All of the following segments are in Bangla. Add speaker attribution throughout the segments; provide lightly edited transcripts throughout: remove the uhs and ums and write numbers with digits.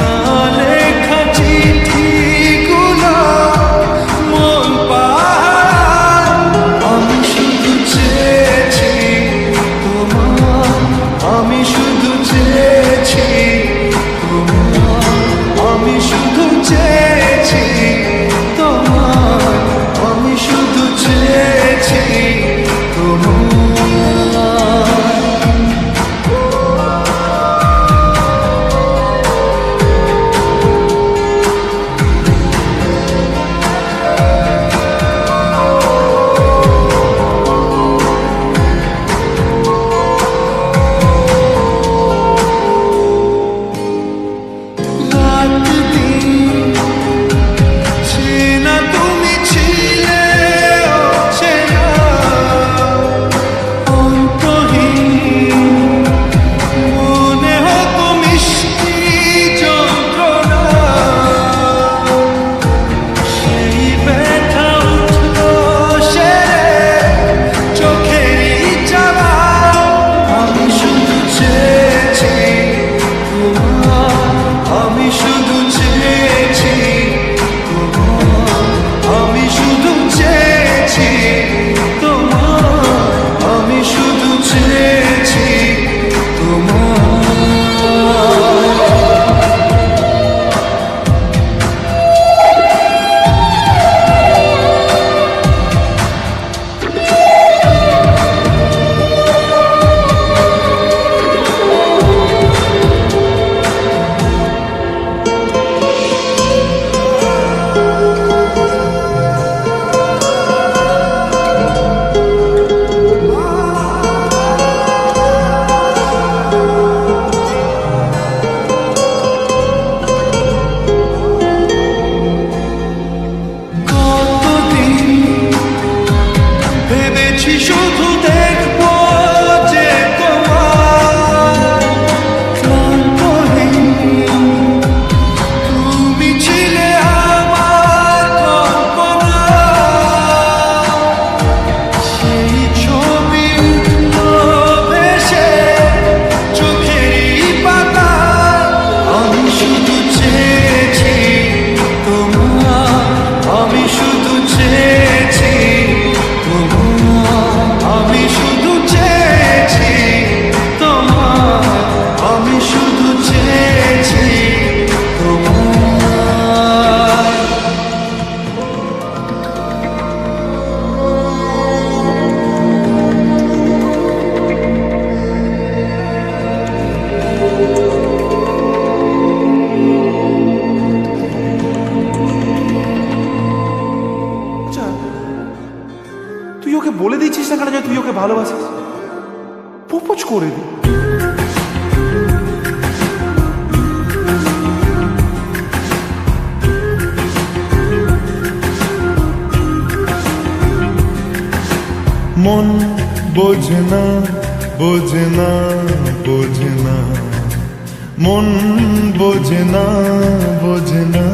Speaker 1: না লেখা চিঠিগুলো মন পাহাড়। আমি শুধু চেয়েছি তোমার, আমি শুধু চেয়েছি তোমার, আমি শুধু চেয়েছি তোমার, আমি শুধু চেয়েছি তোমার। শুধু দেখবো যে তোমার ক্লান্তহীন, তুমি ছিলে আমার কল্পনা। সেই ছবি উঠলো ভেসে চোখেরই পাতায়। আমি শুধু চেয়েছি তোমার, আমি শুধু চেয়েছি তোমার, আমি শুধু চেয়েছি তোমার, আমি শুধু চেয়েছি তোমার।
Speaker 2: আচ্ছা, তুই ওকে বলে দিচ্ছিস না কেন যে তুই ওকে ভালোবাসিস? প্রপোজ করে দি।
Speaker 3: মন বোঝে না, বোঝে না, বোঝে না, মন বোঝে না, বোঝে না।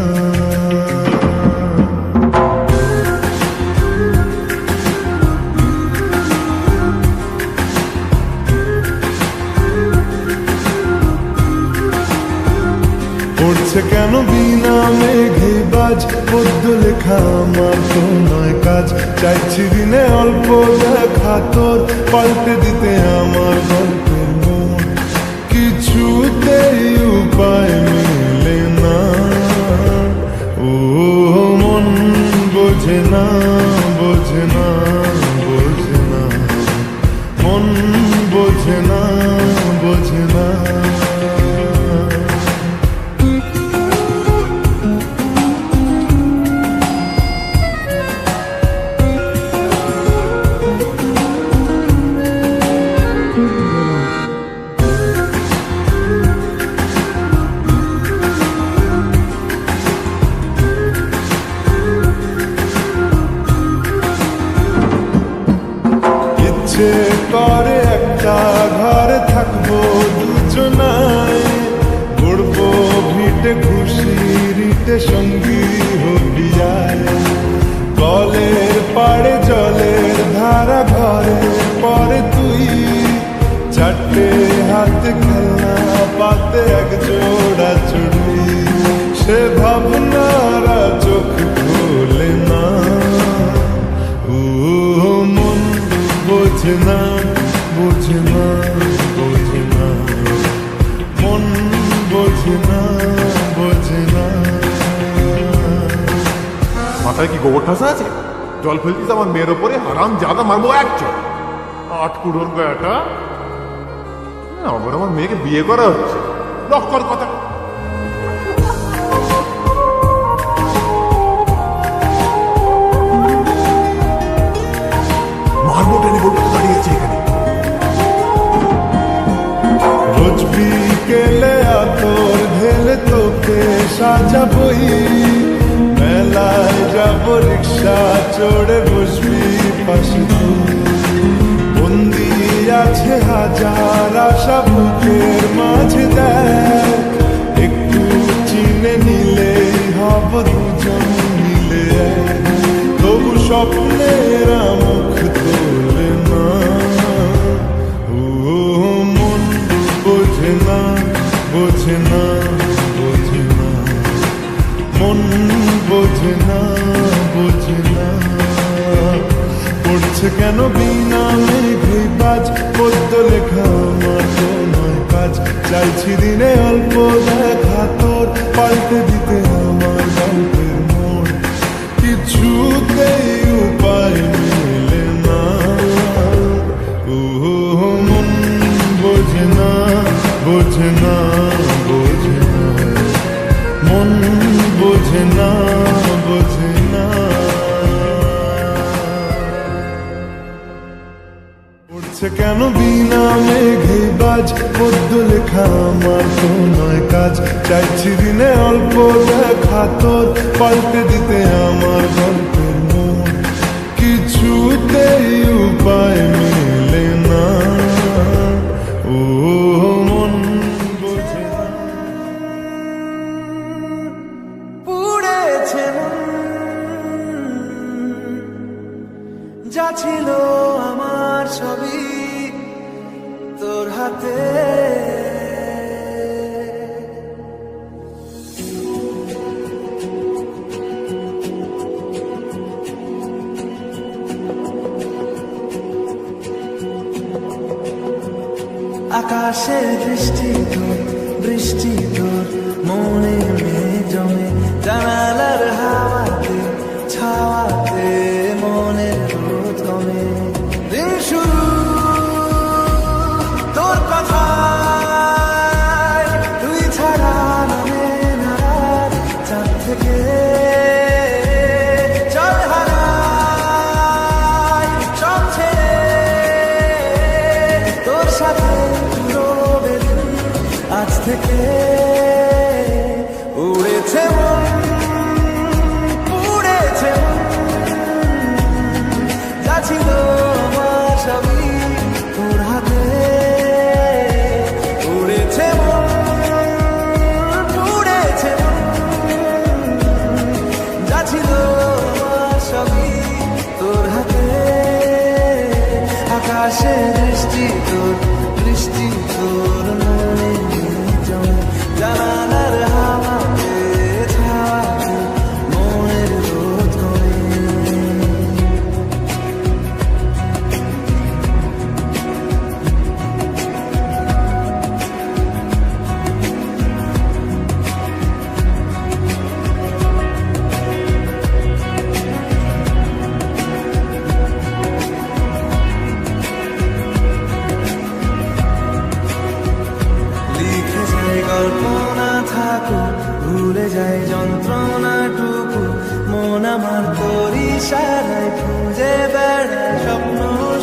Speaker 3: পড়ছে কেন বিনা মেঘে বাজ, পদ্য লেখা আমার তো নয় কাজ। চাইছি দিনে অল্প দেখা তোর, পাল্টে দিতে আমার গল্পের মন। কিছুতেই উপায় মেলে না, ও মন বোঝে না, বোঝে না, বোঝে না, মন বোঝে না, বোঝে না। ইচ্ছে করে একটা ঘরে থাকবো দুজনায়, ঘুরবো ভিটে খুশি রিটে সঙ্গী হবিয়ায়। কলের পাড়ে জলের ধারা ঘরে পরে তুই, চারটে হাতে খেলনা পাতে এক জোড়া চুড়ি। সে ভাবনারা চোখ খোলে না। ও মন বোঝে না, বোঝে না, বোঝে না, মন বোঝে না, বোঝে না।
Speaker 2: মাথায় কি গোবর ঠাসা আছে? জল ফেলতিস আমার মেয়ের ওপরে, হারাম জাদা মারবো এক চল। আটকুড়োর গাটা আমার মেয়েকে বিয়ে করা হচ্ছে, লক্কর কথা। মারবো টেনে বলবো দাঁড়িয়েছে এখানে।
Speaker 3: রোজ বিকেলে আতর ঢেলে তোকে সাজাবই, মেলায় যাব রিক্সা চড়ে বসবি পাশে তুই। বন্দি আছে হাজার আশা বুকের মাঝে, দেখ একটু চিনে নিলেই হব দুজন মিলে এক। তবু স্বপ্নের মুখ তোলে না। ও মন বোঝে না, বোঝে না, বোঝে না, মন বোঝে না, বোঝে না। পড়ছে কেন বিনা মেঘে বাজ, পদ্য লেখা আমার তো নয় কাজ। চাইছি দিনে অল্প দেখা তোর, পাল্টে দিতে আমার গল্পের মোড়। কিছুতেই উপায় মেলে না। ও মন বোঝে না, বোঝে না, বোঝে না, মন বোঝে না, বোঝে না। পড়ছে কেন বিনা মেঘে বাজ, পদ্য লেখা আমার তো নয় কাজ। চাইছি দিনে অল্প দেখা তোর, পাল্টে দিতে আমার গল্পের মোড়। কিছুতেই উপায় মেলে না। ও মন বোঝে না।
Speaker 1: পুড়েছে মন, যা ছিল আমার ছবি তোর হাতে। আকাশে দৃষ্টি তোর, বৃষ্টি তোর মনে মেঘ জমে। জানালার হাওয়াতে ছাওয়াতে মনের রোদ কমে। দিন শুরু তোর কথায়, তুই ছাড়া নামে না রাত। চাঁদ থেকে চল হারাই সব ছেড়ে, তোর সাথে রবে দিন। আজ থেকে উড়েছে মন, পুড়েছে মন, যা ছিল আমার সবই তোর হাতে। উড়েছে মন, পুড়েছে মন, যা ছিল আমার সবই তোর হাতে। আকাশে দৃষ্টি তোর, বৃষ্টি তোর মনে জমে। জানালার হাওয়াতে ছাওয়াতে মনের রোদ কমে। লিখে যায় কল্পনা থাকুক, ভুলে যায় যন্ত্রণাটুকু। মন আমার তোর ইশারায় খুঁজে বেড়ায় স্বপ্ন,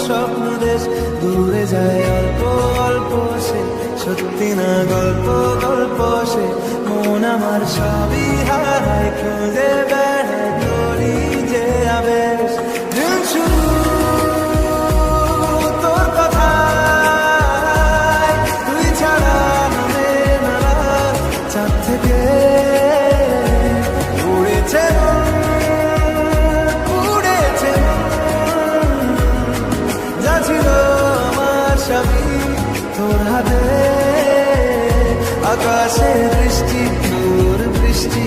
Speaker 1: স্বপ্ন দেশ। দূরে যায় অল্প অল্প সে, সত্যি না গল্প, গল্প সে। মন আমার সবই হারায়, খুঁজে বেড়ায় তোরই যে আবেশ। দিন শুরু তোর কথায়, তুই ছাড়া নামে না রাত। চাঁদ থেকে উড়েছে মন, পুড়েছে মন, যা ছিল আমার সবই তোর হাতে। আকাশে দৃষ্টি তোর, বৃষ্টি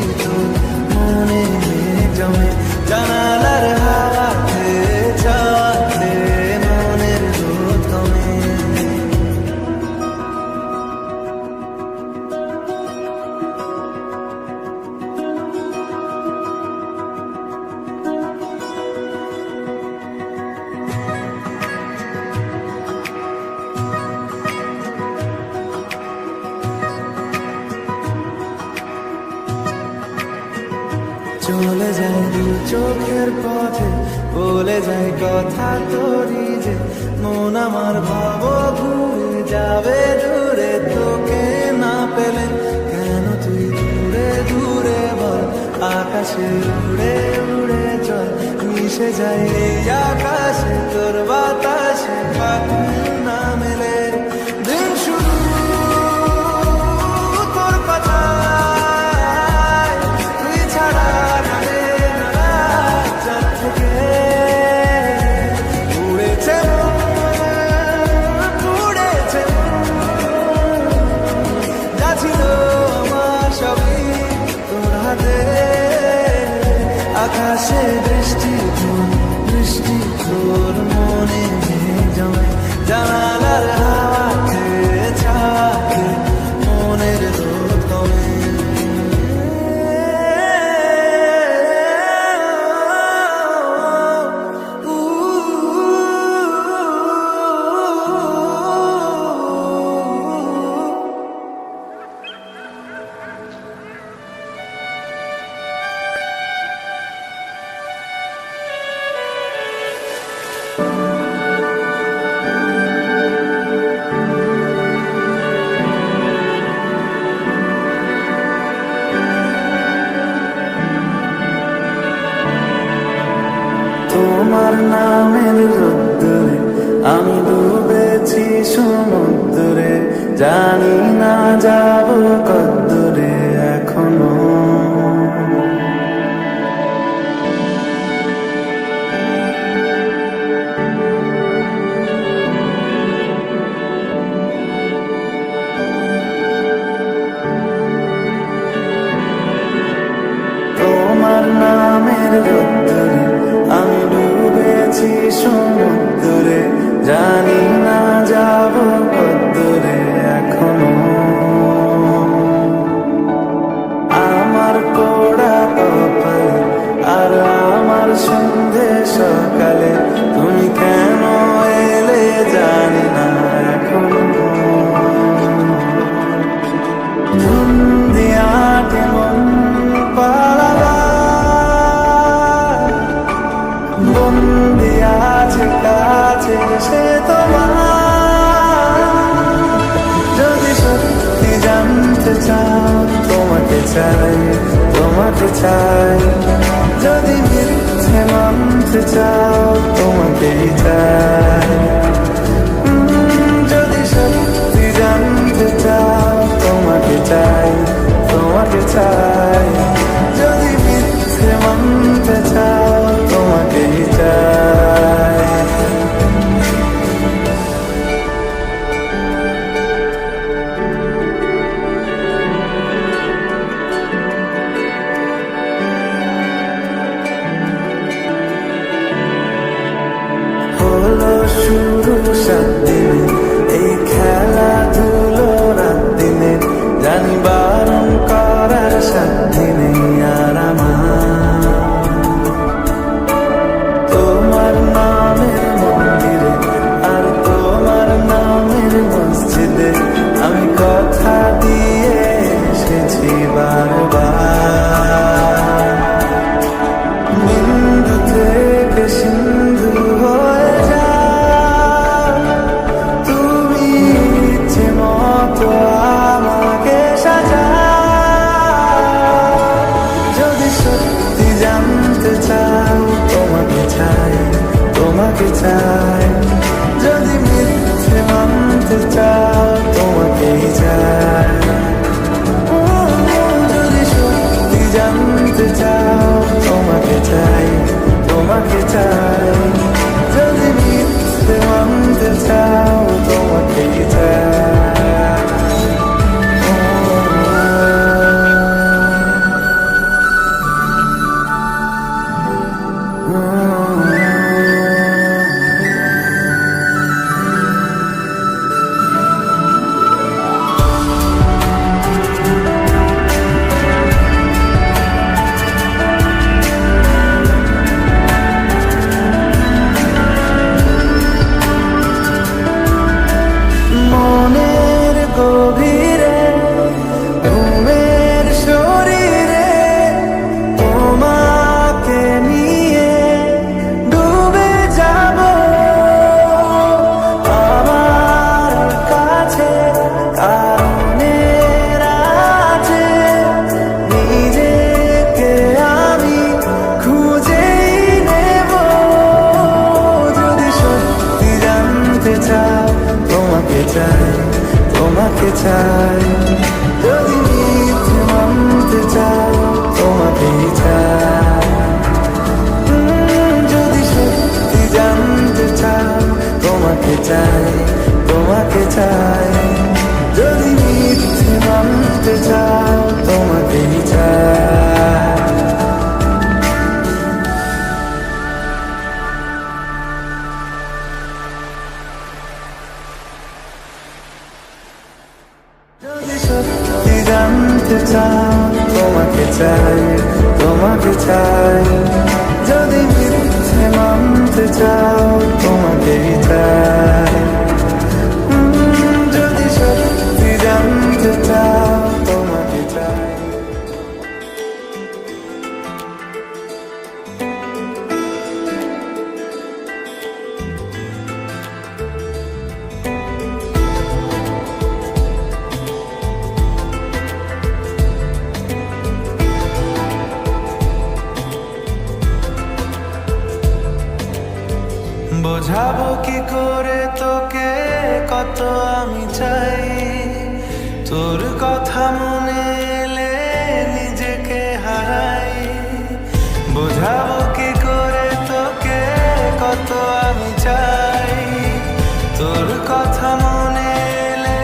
Speaker 1: চলে যায় দু চোখের পথে, বলে যায় কথা তোরই যে মন আমার ভাব ঘুরে যাবে দূরে, তোকে না পেলে কেন তুই দূরে দূরে বল, আকাশে উড়ে উড়ে চল, মিশে যায় এই আকাশে তোর বাতাসে, পাখি না মেলে দিন শুরু তোর কথায়, তুই ছাড়া নামে না চাঁদ থেকে উড়েছে উড়েছে যা ছিল আমার সবই তোর হাতে, আকাশে বৃষ্টি বৃষ্টি তোর মনে জমে, জানালার হাওয়াতে ছাকে মনের রোদ কমে। তোমার নামের রোদ্দুরে আমি ডুবেছি সমুদ্রে, জানি না যাব কদ্দুরে এখনো, তোমার নামের রোদ্দুরে আমি ডুবেছি সমুদ্রে, জানি না যাব কদ্দুরে এখনো, আমার পোড়া কপালে আর আমার সন্ধে সকালে, তুমি কেন এলে জানি না এখনো, ধুম দিয়াটে মন পালালা বন্দি আছে কাছে সে তোমার, যদি সত্যি জানতে চাও তোমাকে চাই তোমাকে চাই, যদি মিথ্যে মানতে চাও তোমাকেই চাই, যদি সত্যি জানতে চাও তোমাকে চাই তোমাকে চাই, যদি মিথ্যে মানতে চাও তোমাকেই চাই। হলো শুরু 7 দিনে এই খেলাধুলো রাত দিনে, জানি বারণ করার সাথে নেই আর আমার, তোমার নামের মন্দিরে আর তোমার নামের মসজিদে আমি কথা দিয়ে এসেছি বারবার, বিন্দু থেকে সিন্ধু হয়ে যা তুমি ইচ্ছে মতো আমাকে সাজা, যদি সত্যি জানতে চাও তোমাকে চাই তোমাকে চাই, যদি মিথ্যে মানতে চাও তোমাকেই চাই, যদি সত্যি জানতে চাও তোমাকে চাই তোমাকে চাই, যদি মিথ্যে মানতে চাও তোমাকেই চাই। চাই, তোমাকে চাই। যদি মিথ্যে মানতে চাও, তোমাকেই চাই। যদি সত্যি জানতে চাও, তোমাকে চাই। বোঝাবো কি করে তোকে কত আমি চাই, তোর কথা মনে এলে নিজেকে হারাই। বোঝাবো কি করে তোকে কত আমি চাই, তোর কথা মনে এলে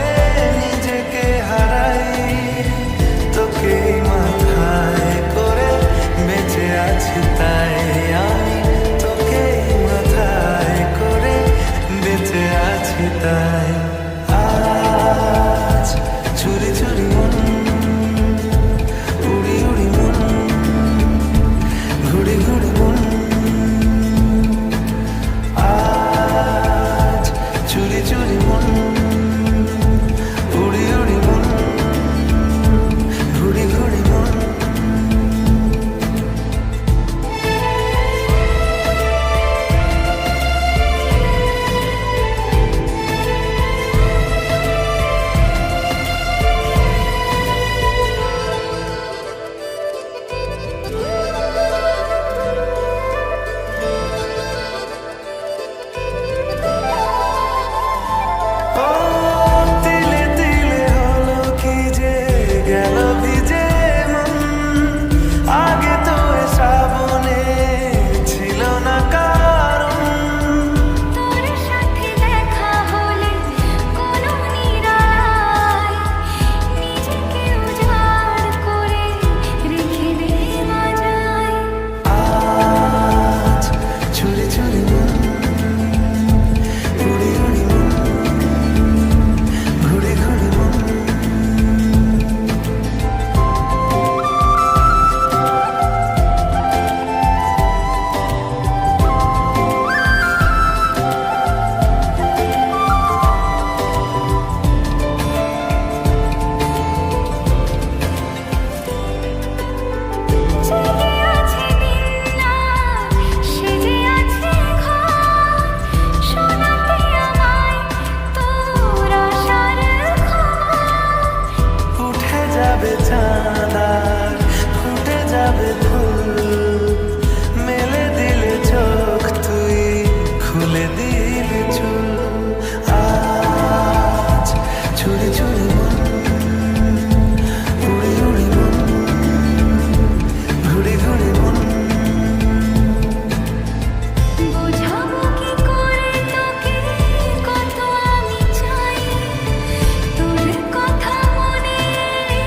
Speaker 1: নিজেকে হারাই। তোকে মাথায় করে বেঁচে আছি তাই আমি, তোকে মাথায় করে বেঁচে আছি তাই। আজ চুরি চুরি মন, উড়ি উড়ি মন, ঘুড়ি ঘুড়ি মন। আজ চুরি চুরি মন, উড়ি উড়ি মন, ঘুড়ি ঘুড়ি মন। ও তিলে তিলে হলো কি যে গেল ভিজে মন, আগে তো এ শ্রাবণে ছিল না কারণ।
Speaker 4: তোর সাথে দেখা হলে কোনো নিরালায় নিজেকে উজাড় করে রেখে দেওয়া যায়।
Speaker 1: আজ চুরি চুরি মন, উড়ি উড়ি মন, ঘুড়ি ঘুড়ি মন।
Speaker 4: জেগে আছে দিন রাত, সেজে আছে ঘর, শোনাতে আমায় তোর আশার খবর।
Speaker 1: উঠে যাবে চাঁদ আর ফুটে যাবে ফুল, মেলে দিলে চোখ তুই, খুলে দিলে চুল। আজ চুরি চুরি মন, উড়ি উড়ি মন, ঘুড়ি ঘুড়ি মন।
Speaker 4: বোঝাবো কি করে তোকে কত আমি চাই, তোর কথা মনে এলে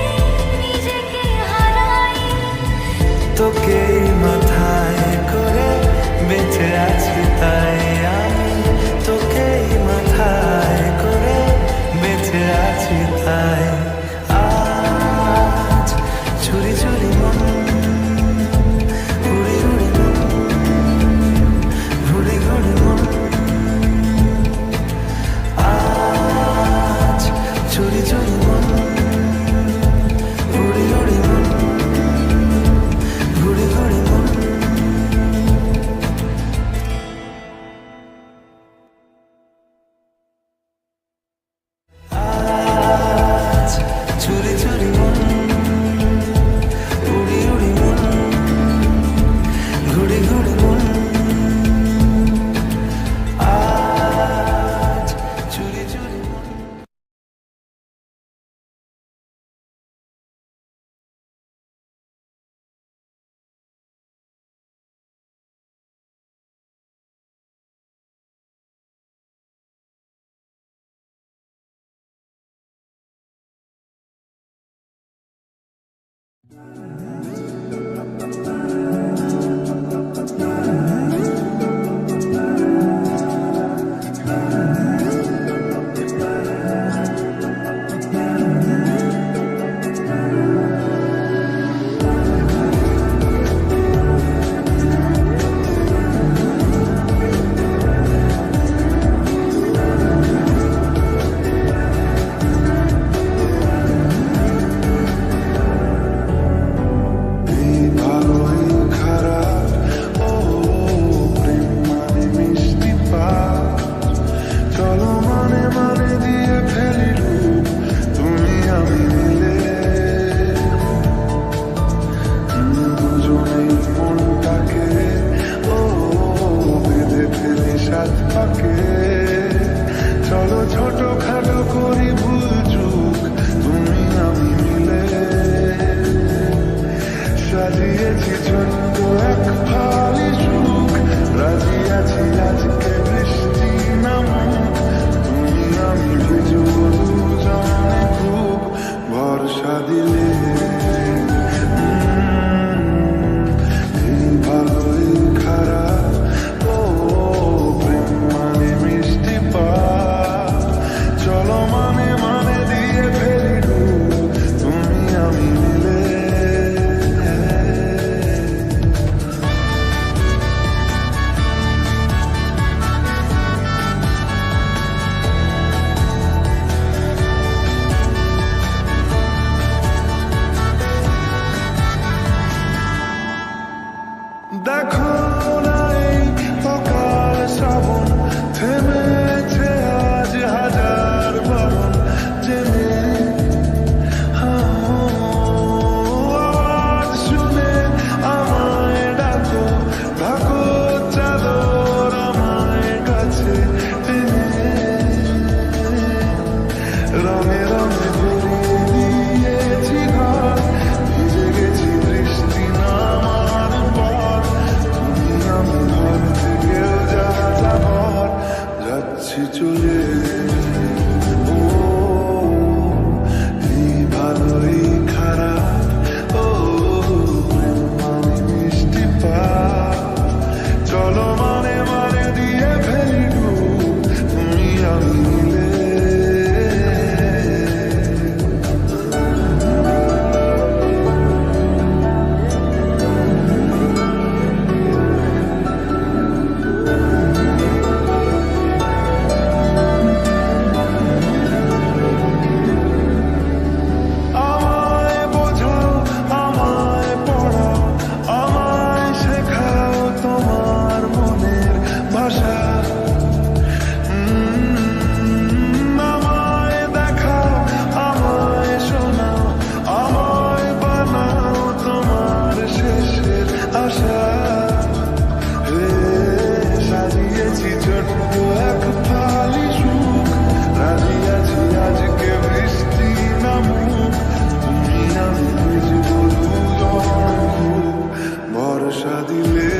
Speaker 4: নিজেকে হারাই।
Speaker 1: তোকে মাথায় করে বেঁচে আছি তাই আমি, তোকে মাথায় করে বেঁচে আছি তাই। আজ চুরি চুরি মন, উড়ি উড়ি মন, ঘুড়ি ঘুড়ি মন। আজ চুরি চুরি মন, উড়ি উড়ি মন, ঘুড়ি ঘুড়ি মন। আজ চুরি চুরি মন, উড়ি উড়ি মন, ঘুড়ি ঘুড়ি মন। আজ চুরি চুরি মন।
Speaker 3: সাজিয়েছি ছোট্ট এক ফালি সুখ, রাজি আছি আজকে বৃষ্টি নামুক, তুমি আমি ভিজবো দুজনে খুব, ভরসা দিলে এই ভালো এই খারাপ, ও প্রেম মানে মিষ্টি পাপ, চলো মানে মানে দিয়ে ফেলি ডুব, তুমি আমি মিলে। দেখো না এই সকাল শ্রাবণ, থেমেছে আজ হাজার বারণ, জেনে আওয়াজ শুনে আমায় ডাকো, ডাকো চাদর আমায় কাছে টেনে, রঙে রঙে ভরিয়ে দিয়েছি ঘর, ভিজে গেছি বৃষ্টি নামার পর, তুমি আমি ঘর থেকেও যাবার, যাচ্ছি চলে। ও এই ভালো এই খারাপ, ও প্রেম মানে মিষ্টি পাপ, চলো মানে মানে দিয়ে ফেলি ডুব, তুমি আমি মিলে। আমায় বোঝাও, আমায় পড়াও, আমায় শেখাও তোমার মনের ভাষা, আমায় দেখাও, আমায় শোনাও, আমায় বানাও তোমার শেষের আশা। হে সাজিয়েছি ছোট্ট এক ফালি সুখ, রাজি আছি আজকে বৃষ্টি নামুক, তুমি আমি ভিজবো দুজন খুব, ভরসা দিলে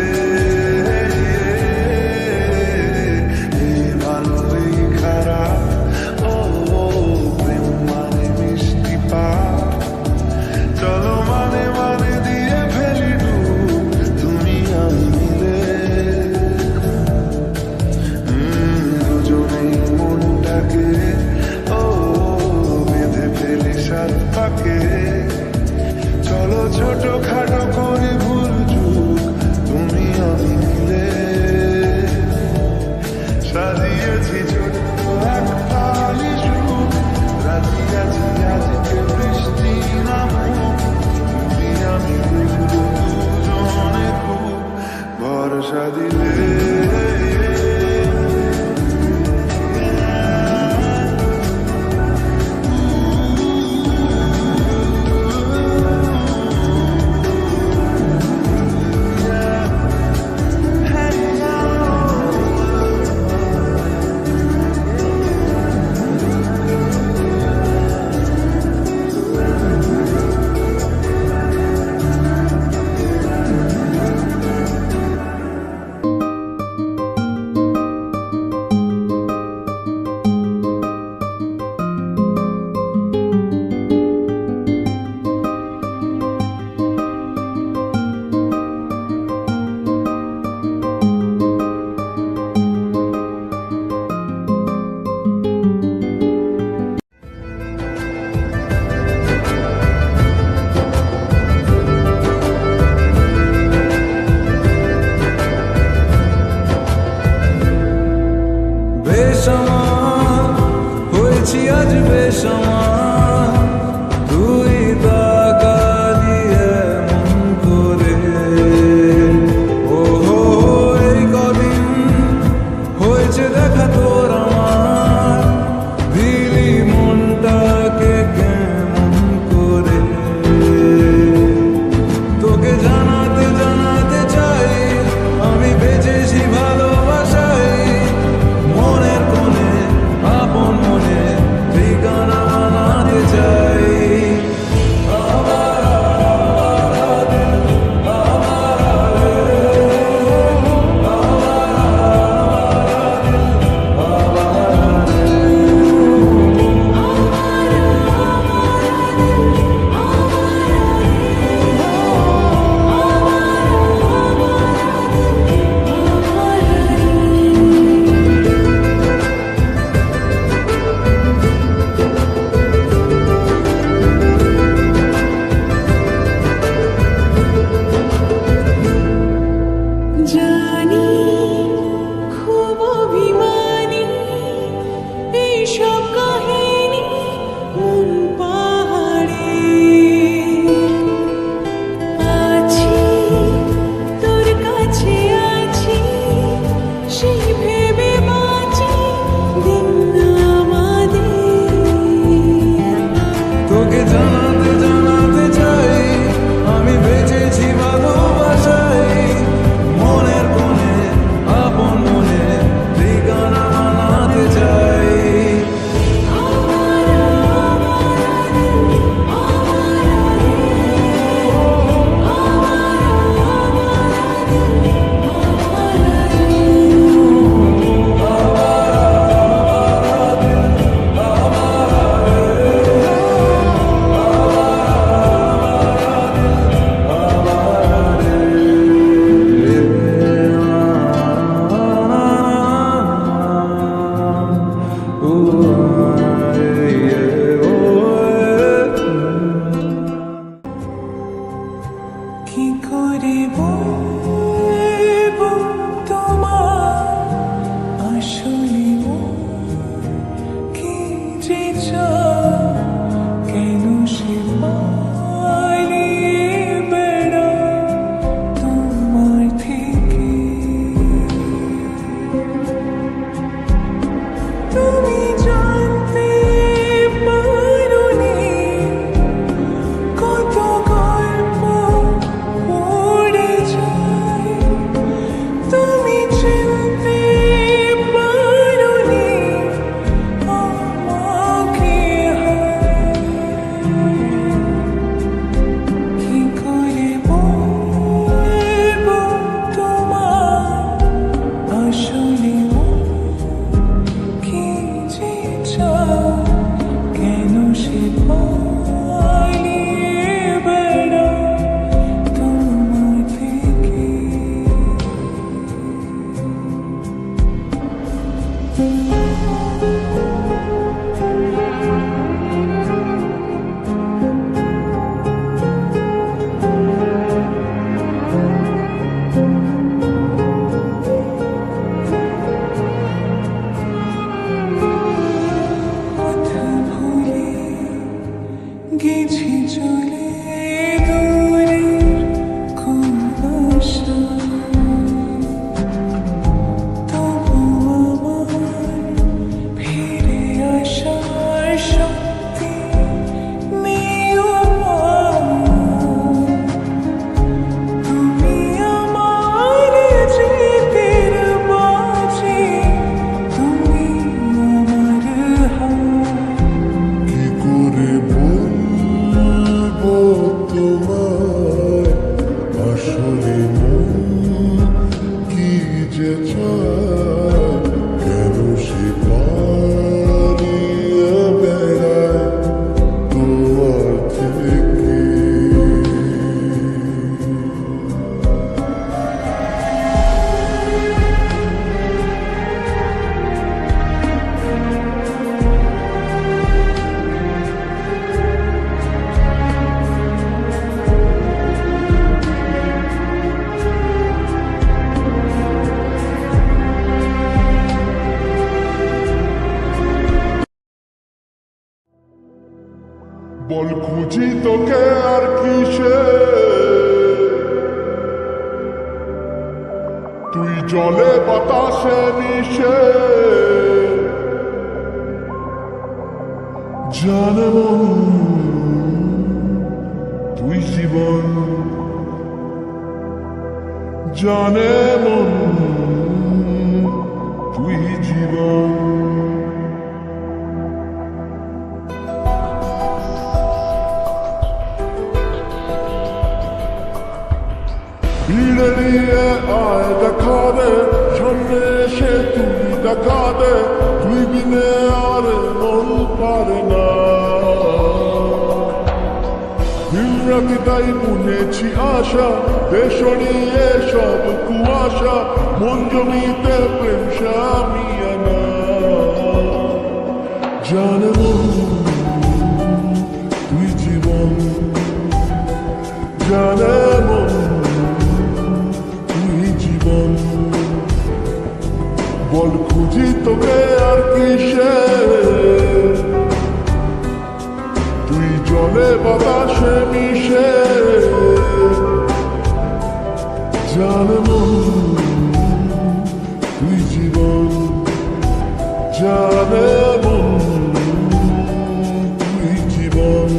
Speaker 3: এই ভালো এই খারাপ, ও প্রেম মানে মিষ্টি পাপ, চলো মানে মানে দিয়ে ফেলি ডুব, তুমি আমি মিলে। দুজনেই মনটাকে ও বেঁধে ফেলি সাত পাকে, চলো ছোট খাটো করে ভুল চুক, তুমি আমি মিলে। সাজিয়েছি ছোট্ট এক ফালি সুখ, রাজি আছি আজকে বৃষ্টি নামুক, তুমি আমি ভিজবো দুজনে খুব, ভরসা দিলে।
Speaker 5: কি করে বলবো তোমার আসলে কি যে চায়, কেন সে পালিয়ে বেড়ায় তোমার থেকে। তুমি জানতে পারোনি কত গল্প পড়ে যায়, তুমি চিনতে পারোনি আমাকে। কি করে বলবো তোমার আসলে কি যে চায়, কেন সে পালিয়ে বেড়ায় তোমার থেকে। পথ ভুলে গেছি চলে দূরের কুয়াশা, তবু আমার ফিরে আসার শক্তি নেই আমার। তুমি আমার জিতের বাজি, তুমি আমার হার।
Speaker 3: কি করে বলবো তোমায় আসলে কি যে চায়, কেন সে পালিয়ে বেড়ায় তোমার থেকে। বল খুঁজি তোকে আর কিসে, তুই জলে বাতাসে মিশে। জানে মন তুই জীবন, জানে মন তুই জীবন। ভিড়ে নিয়ে আয় দেখা দে, সামনে এসে তুই দেখা দে, তুই বিনে আর মন পারে না। দিনরাতি তাই বুনেছি আশা, দেশড়িয়ে সব কুয়াশা, মন জমিতে প্রেম শামিয়ানা। জানে মন তুই জীবন, জানে মন তুই জীবন। বল খুঁজি তোকে আর কিসে, তুই জলে বাতাসে মিশে। জানে মন তুই জীবন, জানে মন তুই জীবন।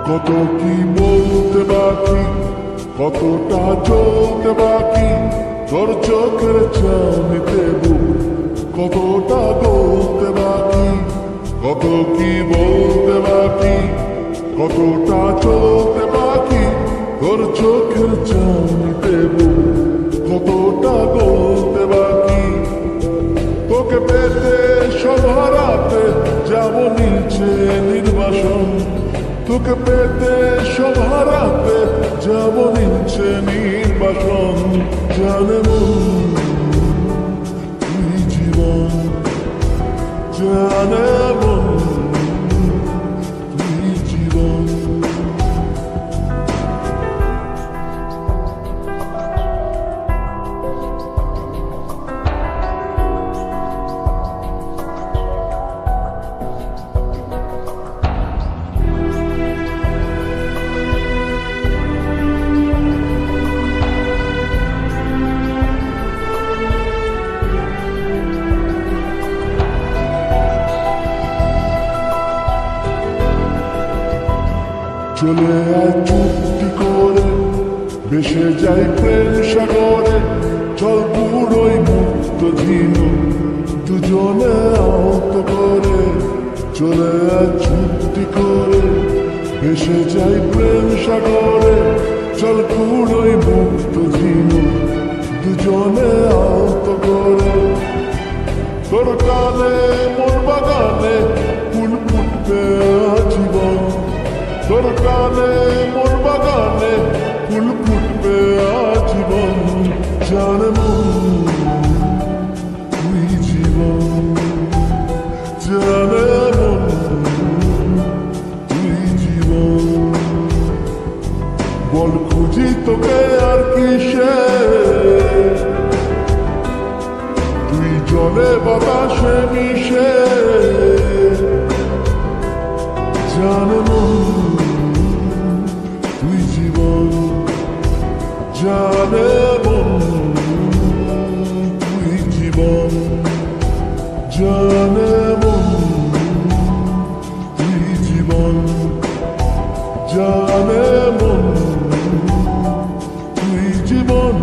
Speaker 3: কত কি বলতে বাকি, কতটা চলতে বাকি, তোর চোখের চাঁদিতে বুক কতটা বলতে বাকি। কত কি বলতে বাকি, কতটা চলতে বাকি, তোর তোর চোখের চাউনিতে কতটা গলতে বাকি, তোকে পেতে সব হারাতে যাব নিচে নির্বাসন, তোকে পেতে সব হারাতে যাব নিচে নির্বাসন। জানে মন তুই জীবন, জানে মন তুই জীবন। চলে আয় চুক্তি করে, ভেসে যাই প্রেম সাগরে, চল পুরোই মুক্ত ঝিনু দুজনে আহত করে। চলে আয় চুক্তি করে, ভেসে যাই প্রেম সাগরে, চল পুরোই মুক্ত ঝিনু দুজনে আহত করে। তোর কানে মোর বাগানে ফুল ফুটবে আজীবন, তোর কানে মোর বাগানে ফুল ফুটবে আজীবন। জানে মন তুই জীবন, জানে মন তুই জীবন। বল খুঁজি তোকে আর কিসে, তুই জলে বাতাসে মিশে। জানে মন তুই জীবন, জানে মন তুই জীবন, জানে মন তুই জীবন, জানে মন তুই জীবন।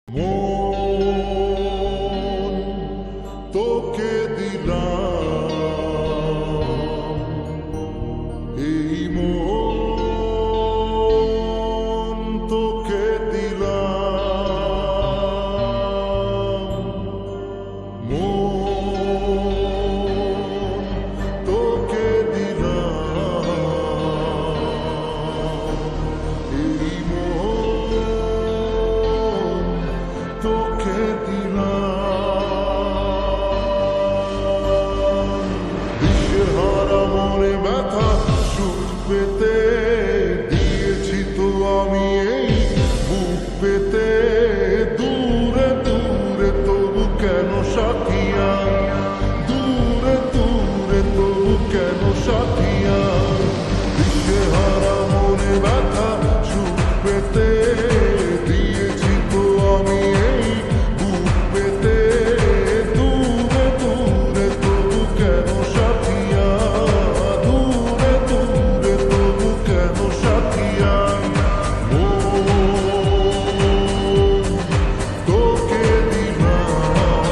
Speaker 3: মন তোকে দিলাম, এই মন তোকে দিলাম, মন তোকে দিলাম, এই মন তোকে দিলাম। দিশেহারা মনে ব্যথা সুখ পেতে দিয়েছি তো আমি এই বুক পেতে। দূরে দূরে তবু কেন সাথিয়া, দূরে দূরে তবু কেন সাথিয়া। দিশেহারা মনে ব্যথা সুখ পেতে দিয়েছি তো আমি এই বুক পেতে। দূরে দূরে তবু কেন সাথিয়া, দূরে দূরে তবু কেন সাথিয়া। মন তোকে দিলাম,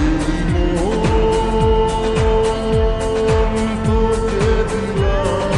Speaker 3: এই মন তোকে দিলাম।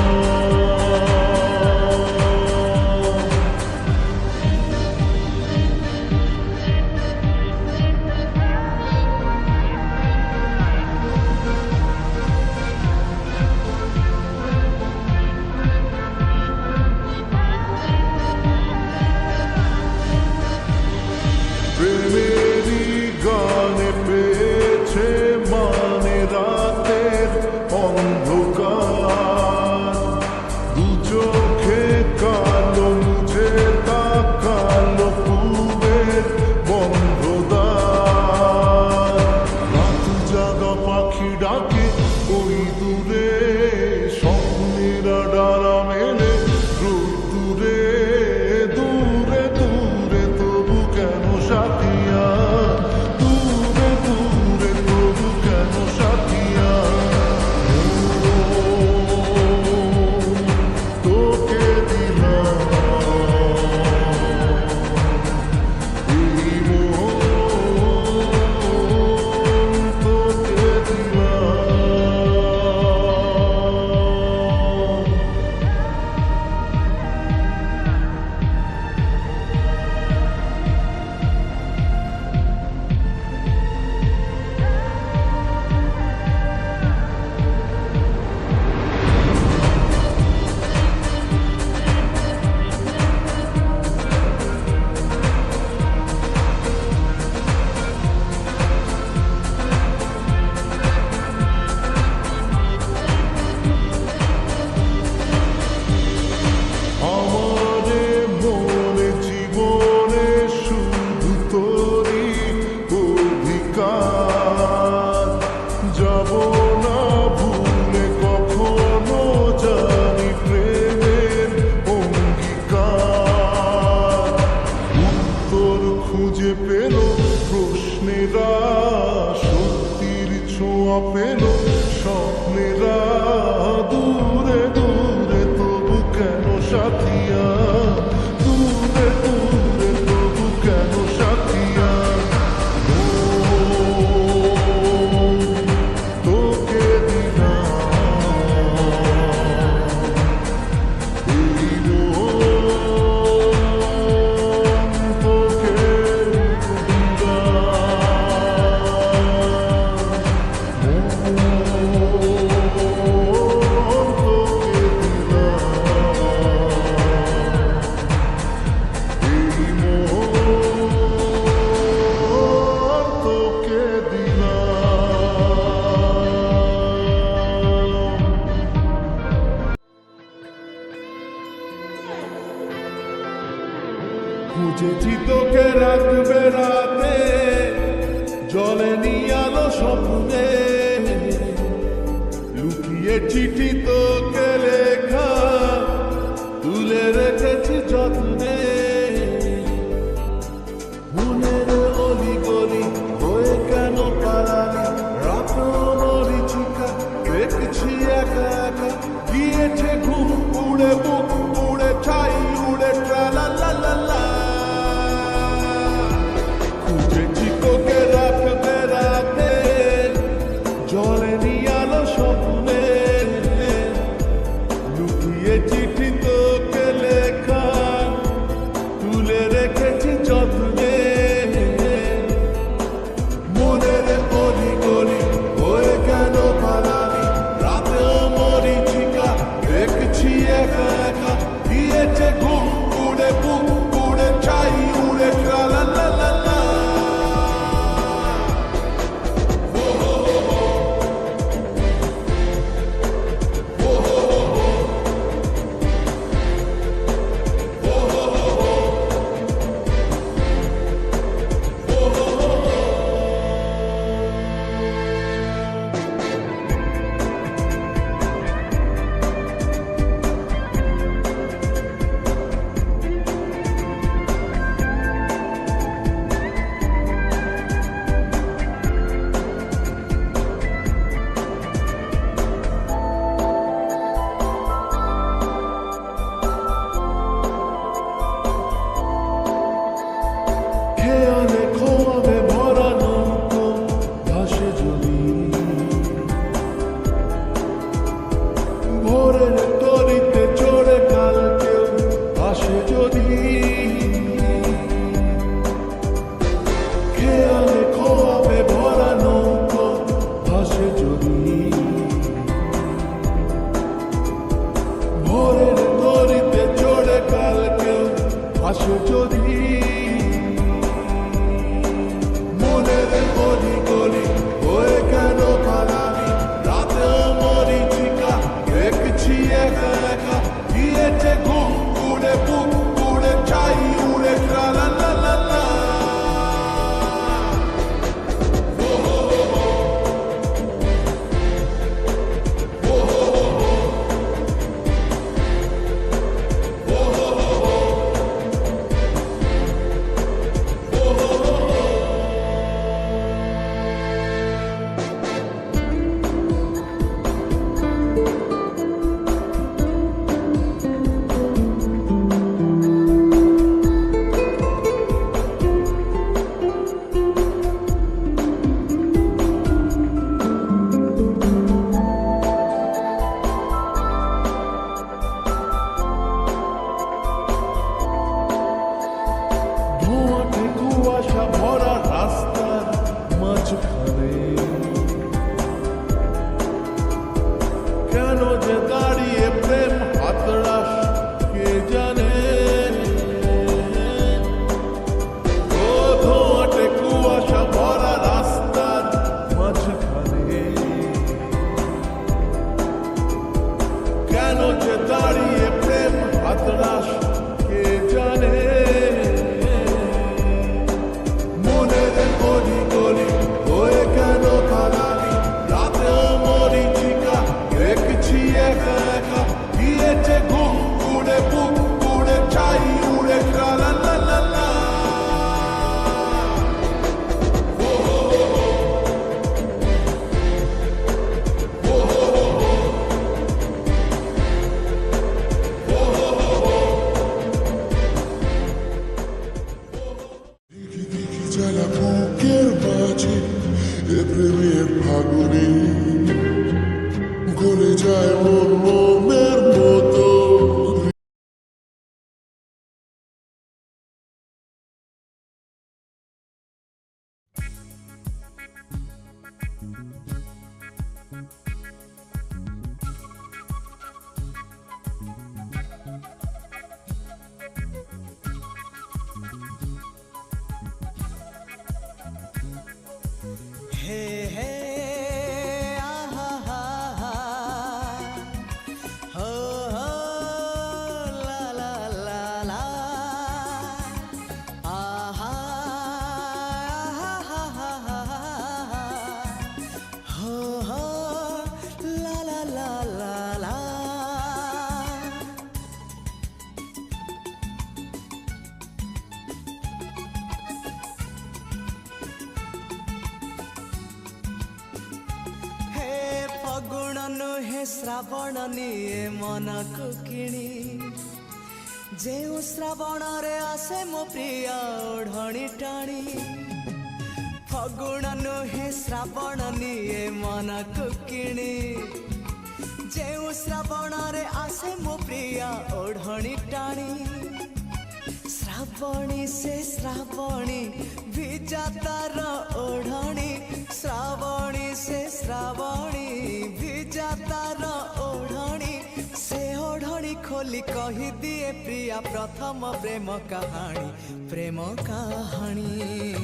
Speaker 3: साथिया दूरे दूरे तबु केन साथिया তোকে দিলাম এই মন তোকে খুঁজেছি তোকে রাখবে রাতে জলে নিয়ে আলো স্বপ্নে লুকিয়ে চিঠি তোকে লেখা তুলে রেখেছি যত্নে মনের অলি গলি হয়ে কেন পালালি রাত মরিচিকা দেখছি একা একা গিয়েছে ঘুম উড়ে বুক উড়ে ছাই উড়ে ট্রালা লা লা লা খুঁজেছি তোকে রাখবে রাতে জলে নিয়ে আলো স্বপ্নে লুকিয়ে চিঠি তোকে লেখা তুলে রেখেছি যত্নে মনের অলি গলি হয়ে কেন পালালি রাতে মরিচিকা দেখছি একা একা গিয়েছে ঘুম উড়ে বুক উড়ে ছাই উড়ে ট্রালা লা লা লা খেয়ালে খোয়াবে ভরা নৌকো ভাসে যদি ভোরের তরিতে চড়ে কাল কেউ আসে যদি খেয়ালে খোয়াবে ভরা নৌকো ভাসে যদি ভোরের তরিতে চড়ে কাল কেউ আসে যদি মনের গলি গলি হয়ে কেন পালালি রাতে মরিচিকা দেখছি একা একা গিয়েছে ঘুম উড়ে বুক উড়ে ছাই উড়ে ট্রালা লা লা লা ধোঁয়াটে কুয়াশা ভরা রাস্তার মাঝখানে কেন যে দাঁড়িয়ে প্রেম হাতড়াস কে জানে ও ধোঁয়াটে কুয়াশা ভরা রাস্তার মাঝখানে কেন যে দাঁড়িয়ে প্রেম হাতড়াস কে জানে মনের গলি গলি হয়ে কেন পালালি রাতে মরিচিকা দেখছি একা একা গিয়েছে ঘুম উড়ে বুক উড়ে ছাই উড়ে ট্রালা লা লা লা
Speaker 1: नुहे श्रावण निये मन को किणी जेउ श्रावण रे आसे मो प्रिया ओढ़णी टाणी फगुण नुहे श्रावण निये मन को किणी जेउ श्रावण रे आसे मो प्रिया ओढ़णी टाणी श्रावणी से श्रावणी भिजा तार ओढ़णी श्रावणी से श्रावणी भिजा तार ओढ़णी से ओढ़णी खोली कही दिए प्रिया प्रथम प्रेम कहानी प्रेम कहानी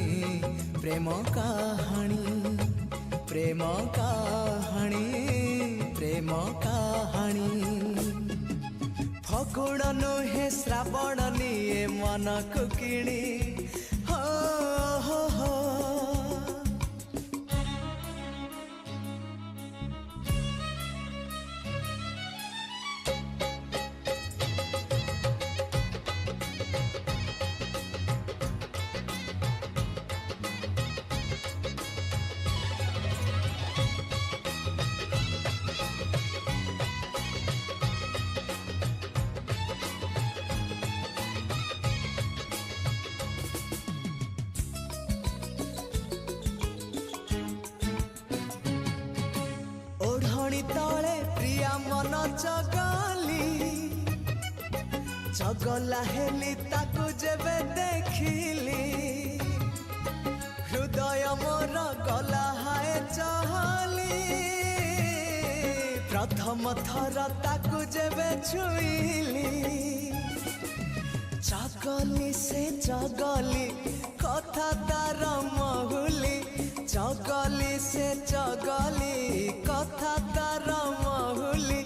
Speaker 1: प्रेम कहानी प्रेम कहानी प्रेम कहानी फगुण नुहे श्रावण निये मन को किणी हो हो हो ओढ़णी तले प्रिया मन जगली जगला हेली ताकू जेबे देखिली हृदय मोर गला हाय चहली प्रथम थर ताकू जेबे छुईली जगली से जगली कथा तार महुली जगली से जगली कथा तार महुली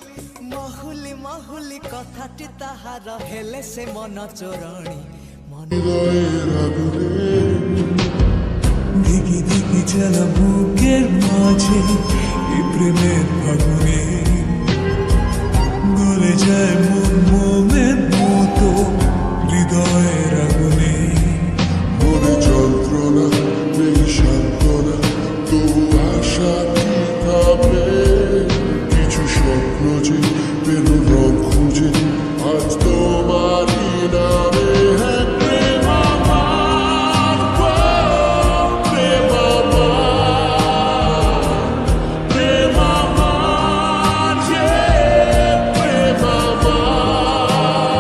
Speaker 1: महुली महुली कथाटी ताहार हेले से मन चोरणी मन
Speaker 5: দিকি দিকি জ্বালা বুকের মাঝে এই প্রেমের ফাগুনে গলে যায় মন মোমের মতো হৃদয়ের আগুনে
Speaker 3: মনে যন্ত্রণা নেই সান্ত্বনা তবু আশা কি থামবে কিছু স্বপ্ন যে পেল রং খুঁজে আজ তোমারই নামে হ্যাঁ প্রেম আমার প্রেম আমার প্রেম আমার যে প্রেম আমার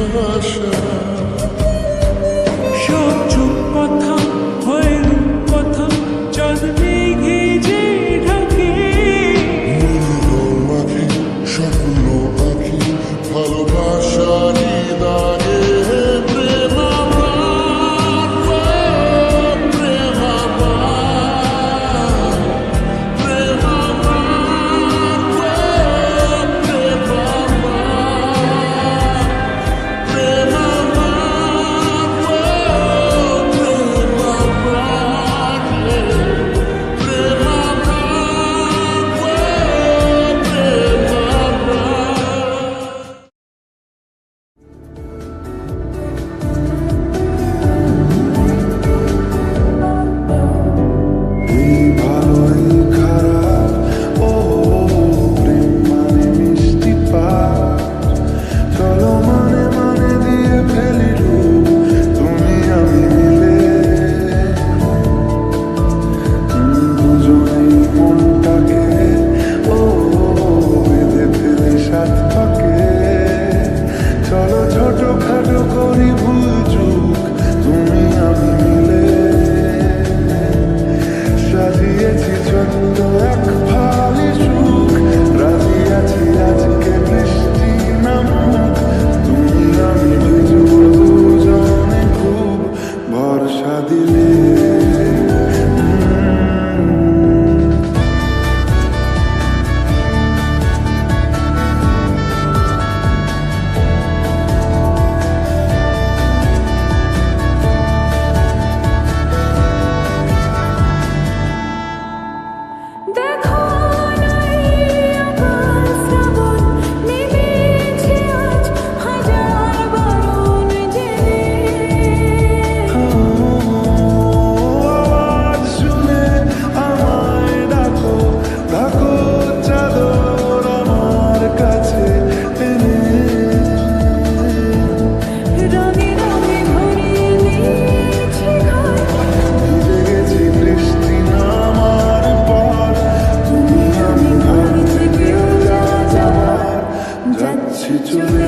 Speaker 3: ভাষা
Speaker 5: সব চুপ কথা হয় রূপ কথা চাঁদ মেঘে যে ঢাকে
Speaker 3: আঁখি স্বপ্ন আঁখি ভালোবাসারি দাগে প্রেম আমার প্রেম আমার প্রেম আমার প্রেম আমার প্রেম
Speaker 1: এই ভালো এই খারাপ ও প্রেম মানে মিষ্টি পাঠ চলো মানে মানে দিয়ে ফেলি রূপ তুমি আমি মিলে দুজনেই মনটাকে ও বেঁধে ফেলি সাত পাকে চলো ছোট খাটো করি ভুল চুক তুমি আমি মিলে সাজিয়েছি ছোট্ট এক ফালি সুখ রাজি আছি আজকে বৃষ্টি নামুক তুমি আমি ভিজব দুজনে খুব ভরসা দিলে
Speaker 4: দেখো নাই আকাশ শ্রাবণ নেমেছে আজ হাজার বারণ জেনে
Speaker 1: আওয়াজ শুনে আমায় ডাকো ডাকো চাদর আমার কাছে এনে
Speaker 4: রঙে রঙে ভরিয়ে দিয়েছে ঘর
Speaker 1: ভিজে গেছি বৃষ্টি নামার পর তুমি আমি ভাবতে কেউ যা যাবার যাচ্ছি চলে